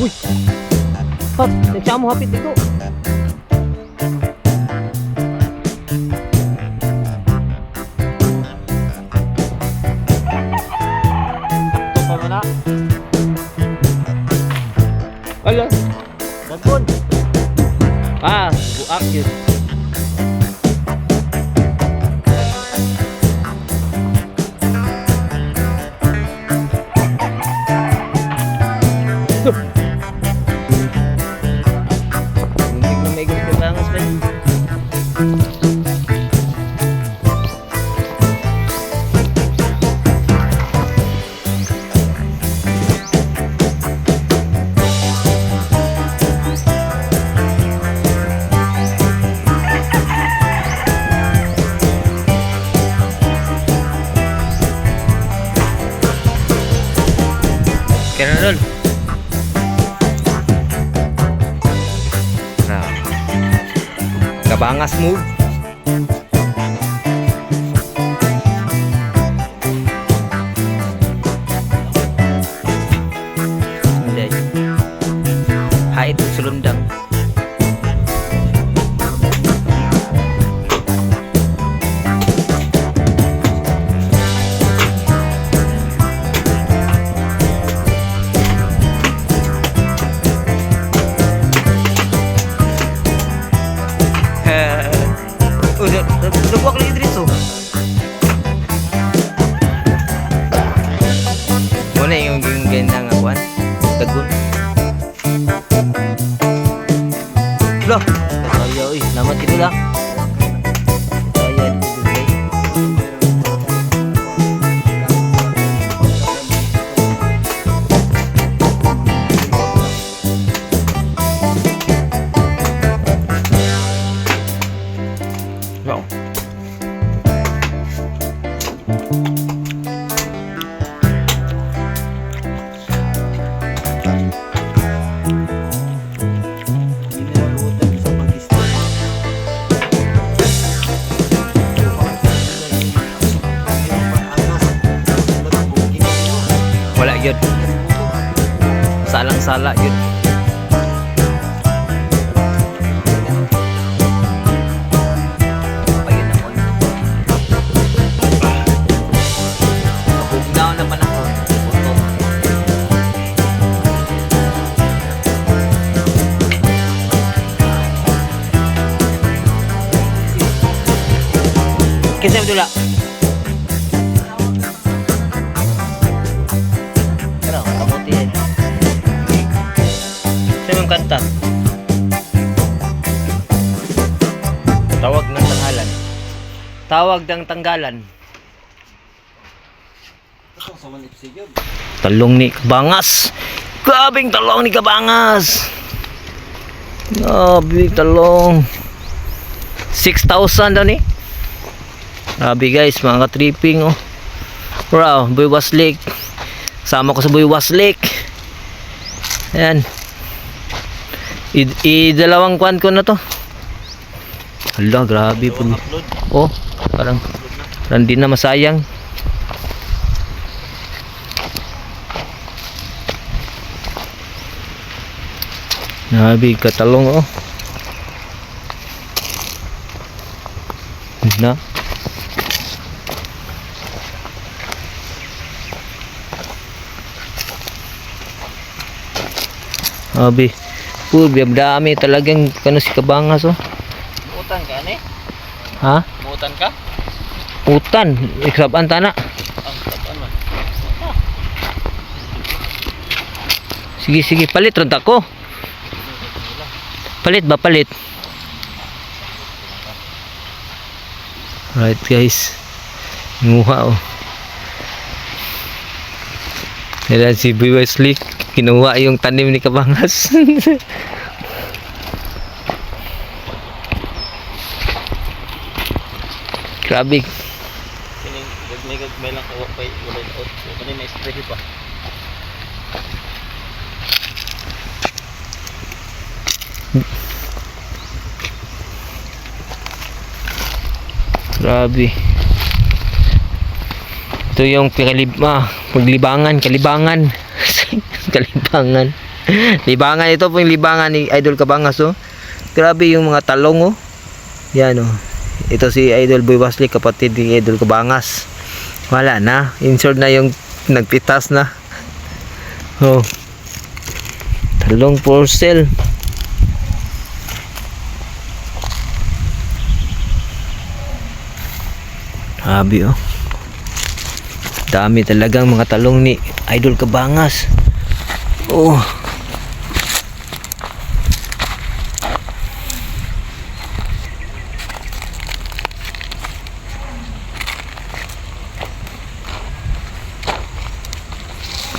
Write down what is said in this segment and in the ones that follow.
Uy! Hap! Nagsama mo hapit dito. Ito pa mo na. Ala! Dagon! Ah! Buak yun. Muntik na may gulong bangas ba yun? Kaya na lol. Kabangas move. Hindi. Hait sulundang. Dagwak lagi dito. Muna yung ganda nga kuan. Dagun. Loh, kaya oi, lamat itu lah. Kaya itu guys. Wow. Wala yun. Salang-sala yun. Kisah betul lah. Kenapa kamu tiada? Saya mengkata. Tawag ng tanggalan. Tawag ng tanggalan. Talong ni Kabangas. Grabing talong ni Kabangas. Grabe talong. 6,000 daw ni. Grabe guys, mga ka-tripping oh. Wow, Buiwas Lake. Sama ko sa Buiwas Lake. Ayan. Dalawang kwan ko na to. Hala, grabe po. Oh, parang di na masayang. Grabe katalong oh. Na. Abi, biar dami talagang kano si Kabangas oh. Utan ka ni? Ha? Utan ka? Utan, iksaban tana. Ang saban man. Sige, palit ron ta ko. Palit ba palit? Right guys. Nguha oh. Kaya si Boy Wesley kinuha yung tanim ni Kabangas. Grabe. Kining may lang kawak pa wala out. Kani na spray pa. Grabe. Ito yung kalibangan. Kalibangan. Libangan, ito po yung libangan ni Idol Kabangas, oh. Grabe yung mga talong, oh. Yan, oh. Ito si Idol Boy Waslik, kapatid ni Idol Kabangas. Wala na, insured na yung nagpitas na. Oh. Talong for sale. Grabe, oh. Dami talagang mga talong ni Idol Kabangas. Oh.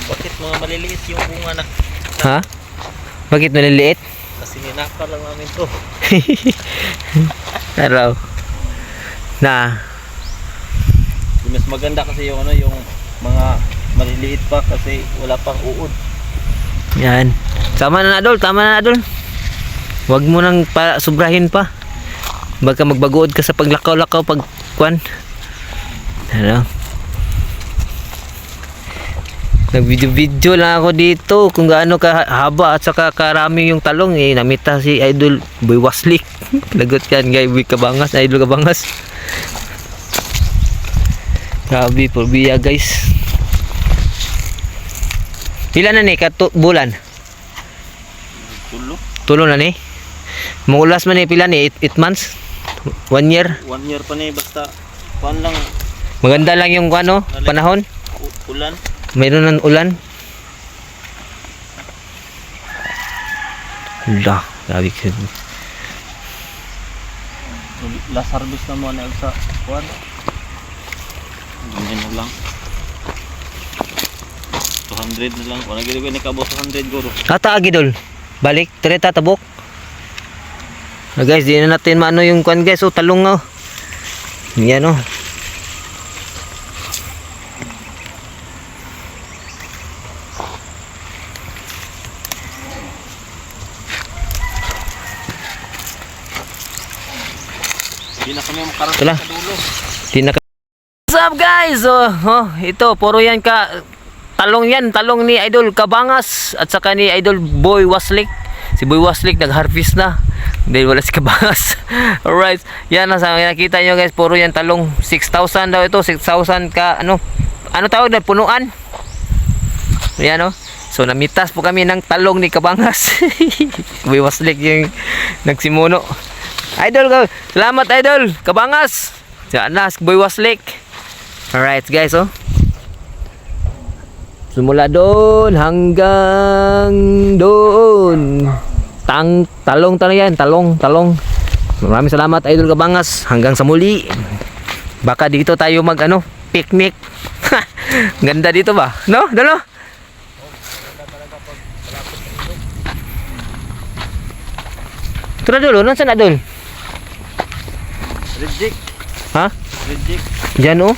Bakit mga maliliit yung bunga na? Ha? Bakit maliliit? Kasi ninakal lang namin to. Araw. Na. Mas maganda kasi yung ano, yung mga maliliit pa kasi wala pang uod. Yan. Tama na, Adol. Tama na, Adol. Huwag mo nang sobrahin pa. Baka magbagood ka sa paglakaw-lakaw pag kwan. Ano? Nag-video-video lang ako dito kung gaano kahaba at saka karami yung talong, eh. Namita si Idol Boy Waslik. Lagot yan, guys. Boy Kabangas, Idol Kabangas. Grabe, porbiya, guys. Pila na ni bulan? Tulo. Tulo na ni. Mulas man ni pila ni 8 months. 1 year. 1 year pa na basta kuan lang Maganda lang yung ano, panahon. ulan. Mayroon ng ulan. Lah, grabe ka. Last harvest na mo na sa kuan. Ganyan na lang. 200 na lang. Wala gid ko ni kabos 200 guro. Ata agidol. Balik, treta tabok. Na guys, di na natin maano yung kwan guys, oh, talong oh. Yan oh. Di na kami makarating Tala. sa dulo. What's up guys? Ito, puro yan talong yan, talong ni Idol Kabangas at saka ni Idol Boy Waslik. Si Boy Waslik nag-harvest na dahil wala si Kabangas. Alright, yan ang nakita nyo guys, puro yan talong. 6,000 daw ito, 6,000 ka ano tawag na, punuan. Yan oh. So namitas po kami ng talong ni Kabangas. Boy Waslik yung nagsimuno. Idol, salamat Idol Kabangas. Sana Boy Waslik. Alright guys, oh. Simula doon hanggang doon. Talong yan, talong. Maraming salamat Idol Kabangas. Hanggang sa muli. Baka dito tayo picnic. Ganda dito ba? No? Dalo? Tara dulu, nasaan na dul? Reject. Ha? Reject. Diyan oh.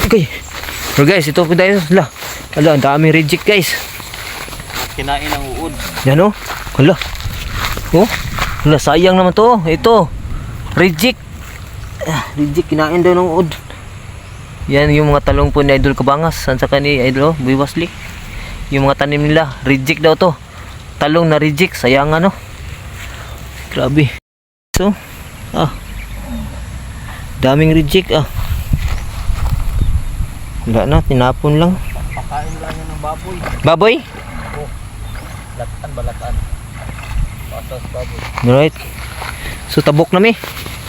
Okay. So guys, ito po tayo. Ala, ang daming reject guys. Kinain ang uod. Yan oh. Hala. Oh. Hala, sayang naman to. Ito. Reject. Reject, kinain daw ng uod. Yan yung mga talong po ni Idol Kabangas. San saka ni Idol Boy Waslik. Yung mga tanim nila. Reject daw to. Talong na reject. Sayang ano. Grabe. So, daming reject wala na, tinapon lang. Pakain lang yan ng baboy. Baboy? Balatan. Patas baboy. Alright. So tabok na mi.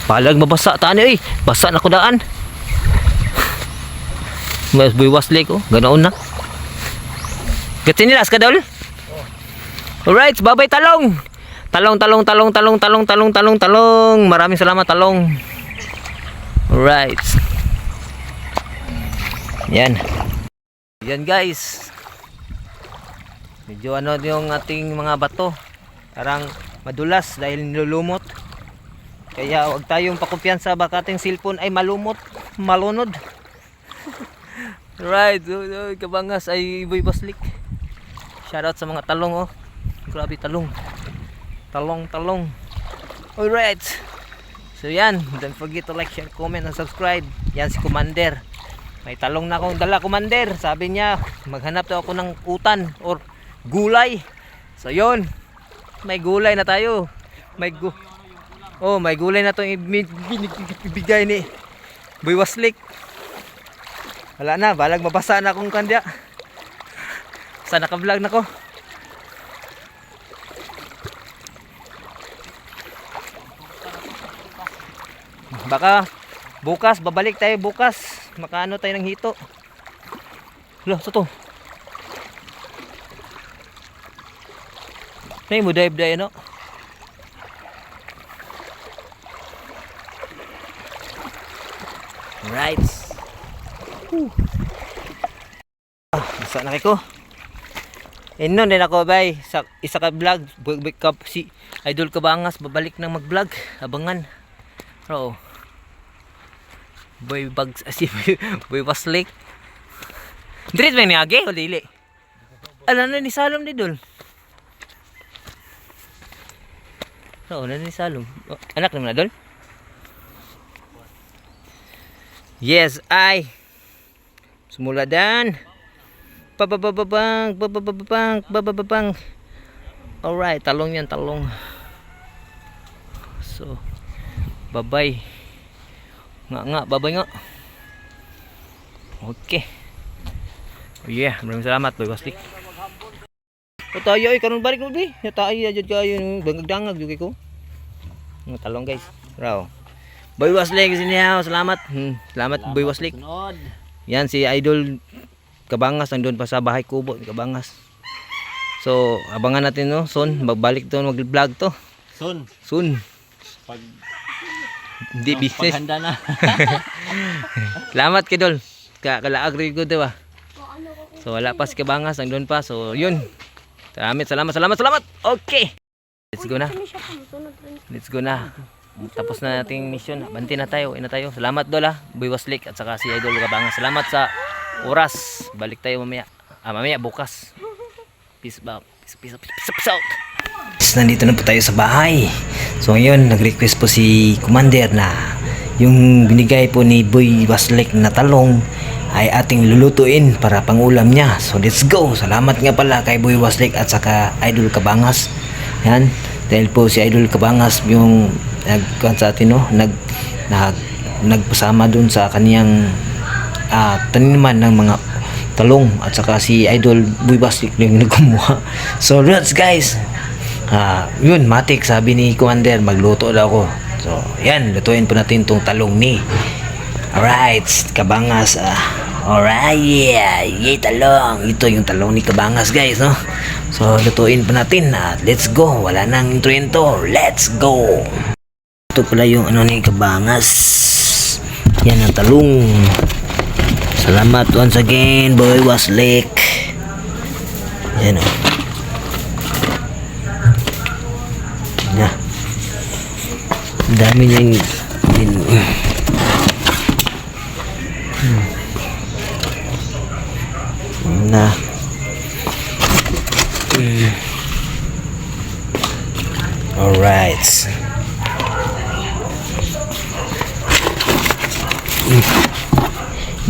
Palag mabasa tani basa na ko daan. Mas Boy Waslik oh, ganaon na. Gatinilas ka daw. Alright, babay talong. Talong. Maraming salamat talong. Alright. Yan. Yan guys. Medyo yung ating mga bato. Parang madulas dahil nilulumot. Kaya huwag tayong pakumpiyansa baka ating cellphone ay malunod. Right, Kabangas ay Boy Waslik. Shoutout sa mga talong oh. Grabe talong. Talong. Alright. So yan, don't forget to like, share, comment, and subscribe. Yan si Commander. May talong na akong dala, Commander. Sabi niya, maghanap daw ako ng utan or gulay. So yun, may gulay na tayo. May gulay na 'tong ibigay ni Boy Waslik. Wala na, balag mabasa na akong kandya. Sa naka-vlog na ko. Baka bukas, babalik tayo bukas. Makaano tayo ng hito. Hala, sa to. May mo dive no? Right. Nasa na ko. Inon din ako bay sa isa ka vlog, si Idol Kabangas babalik nang mag-vlog, abangan. Bro. Boy Bugs si Boy Waslik. Diret ba ni age o dili? Ano na ni Salom ni Dol? Oo, na ni Salom. Oh, anak naman na Dol? Yes, ay. Semula dan. Bababang. Alright, talong yan, talong. So, babay. Nga, babay nga. Okay. Oh yeah, maraming salamat, Boy Waslik. O tayo ay karon balik mo di. Ya tayo jud kayo dangag-dangag jud ko. Ng talong guys. Raw. Boy Waslik sini ha. Salamat. Salamat Boy Waslik. Yan si Idol Kabangas nandun pa sa bahay kubo Kabangas. So, abangan natin no, soon magbalik to mag-vlog to. Soon. Pag hindi business. Paghanda na. Salamat kay Dol. Kalaag rin ko diba. So wala pa si Kabangas, nandun pa. So yun. Salamat. Okay. Let's go na. Tapos na nating mission. Banti na tayo, Salamat Dol ha, Boy Waslik at saka si Idol Kabangas. Salamat sa oras. Balik tayo mamaya. Mamaya bukas. Peace out. Nandito na po tayo sa bahay. So ngayon, nag-request po si Commander na yung binigay po ni Boy Waslik na talong ay ating lulutuin para pangulam niya. So let's go. Salamat nga pala kay Boy Waslik at saka Idol Kabangas. Yan. Dahil po si Idol Kabangas yung sa atin no, nagpasama dun sa kaniyang taniman ng mga talong at saka si Idol Boy Waslik yung nagkumuha. So let's guys. Yun, matik sabi ni Commander magluto daw ako. So yan, lutuin po natin tong talong ni alright Kabangas. Alright, yeah, talong. Ito yung talong ni Kabangas guys no. So lutuin po natin at let's go. Wala nang intro, let's go. Ito pala yung ano ni Kabangas. Yan ang talong. Salamat once again Boy Waslik. Yan o. Yeah. Dami niyang na alright.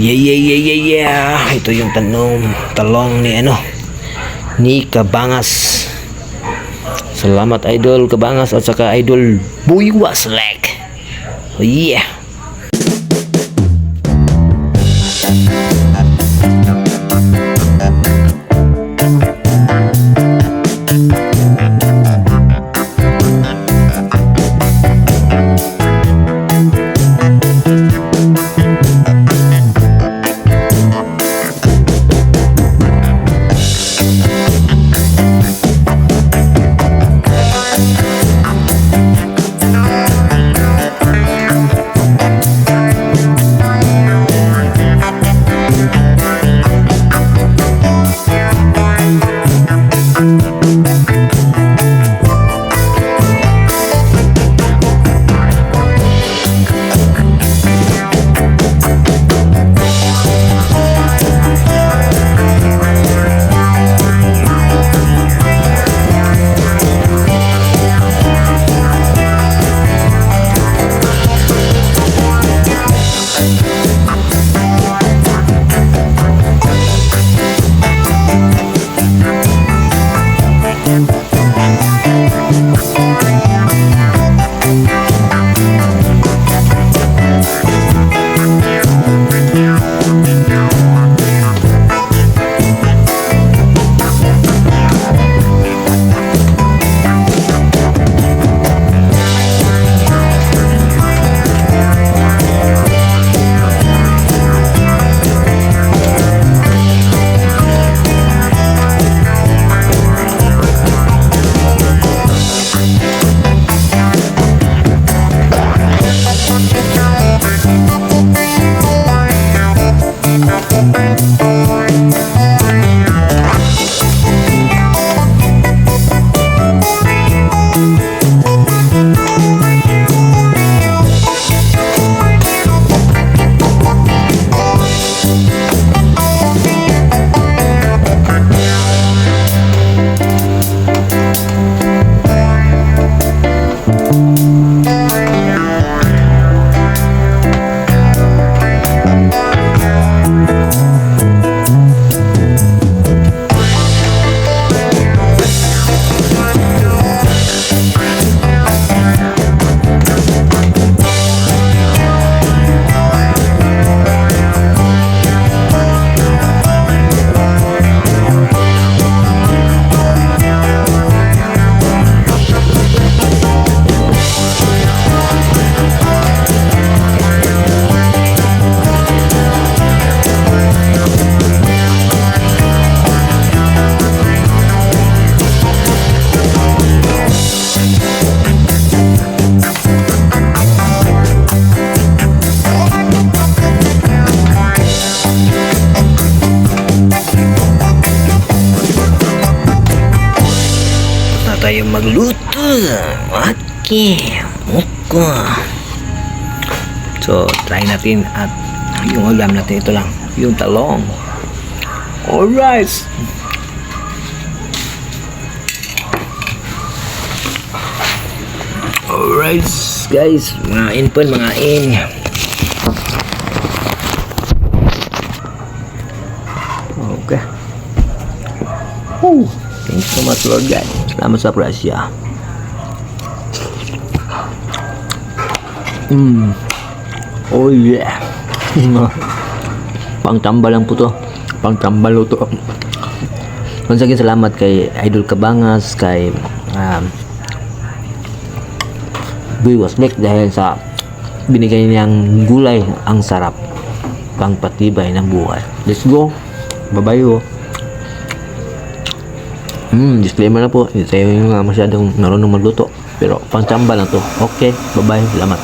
Yeah. Ito yung talong ni ni Kabangas. Salamat Idol Kabangas at saka Idol Boy Waslik. Oh yeah. tayo magluto. Okay. Muko. So, try natin at yung ulam natin ito lang. Yung talong. Alright. Alright guys, mga in po, mga in. Okay. Oh, thank you so much Lord God. Salamat sa presya. Oh yeah. Pangtambal lang po to. Pangtambal to. Once again, salamat kay Idol Kabangas, kay Boy Waslik dahil sa binigay niyang gulay ang sarap pangpatibay ng buhay. Let's go. Bye-bye ho. Disclaimer na po. Hindi tayo masyadong marunong magluto. Pero pangtambal lang to. Okay. Bye-bye. Salamat.